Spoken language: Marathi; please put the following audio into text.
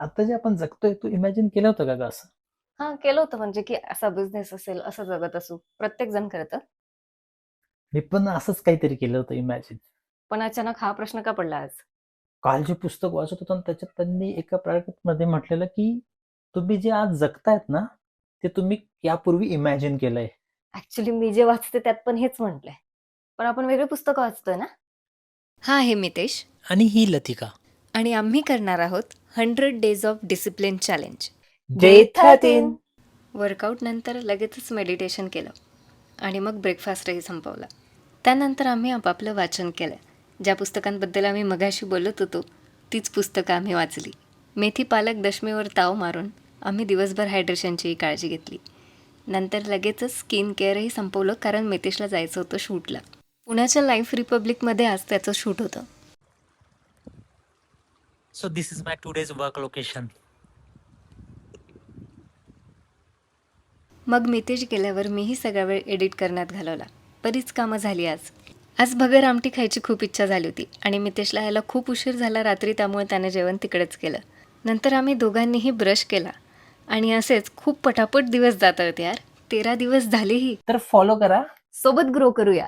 आता जे आपण जगतोय तू इमॅजिन केलं होतं का ग असं? हां, केलं होतं म्हणजे की असा बिझनेस असेल, असं जगत असू. प्रत्येक जण करतं. मी पण असंच काहीतरी केलं होतं इमॅजिन. पण अचानक हा प्रश्न का पडला आज? काल जे पुस्तक वाचत होतो ना त्याच्यात त्यांनी एका मध्ये म्हटलेलं की तुम्ही जे आज जगतायत ना ते तुम्ही यापूर्वी इमॅजिन केलंय. ॲक्चुअली मी जे वाचते त्यात पण हेच म्हटलंय. पण आपण वेगळी पुस्तकं वाचतोय ना? हा आहे मितेश आणि ही लतिका. आणि आम्ही करणार आहोत 100 days of discipline challenge. Day 13. Workout नंतर लगेचच मेडिटेशन केलं आणि मग ब्रेकफास्टही संपवला. त्यानंतर आम्ही आपापलं वाचन केलं. ज्या पुस्तकांबद्दल आम्ही मगाशी बोलत होतो तीच पुस्तकं आम्ही वाचली. मेथी पालक दशमीवर ताव मारून आम्ही दिवसभर हायड्रेशनचीही काळजी घेतली. नंतर लगेचच स्किन केअरही संपवलं कारण मितेशला जायचं होतं शूटला. पुण्याच्या लाईफ रिपब्लिकमध्ये आज त्याचं शूट होतं. So this is my today's work location. मग मितेश गेल्यावर मीही सगळा वेळ एडिट करण्यात घालवला. बरीच कामं झाली आज. आज भगर आमटी खायची खूप इच्छा झाली होती आणि मितेशला यायला खूप उशीर झाला रात्री, त्यामुळे त्याने जेवण तिकडेच केलं. नंतर आम्ही दोघांनीही ब्रश केला आणि असेच खूप पटापट दिवस जात आहेत यार. 13 दिवस झालेही. तर फॉलो करा. सोबत ग्रो करूया.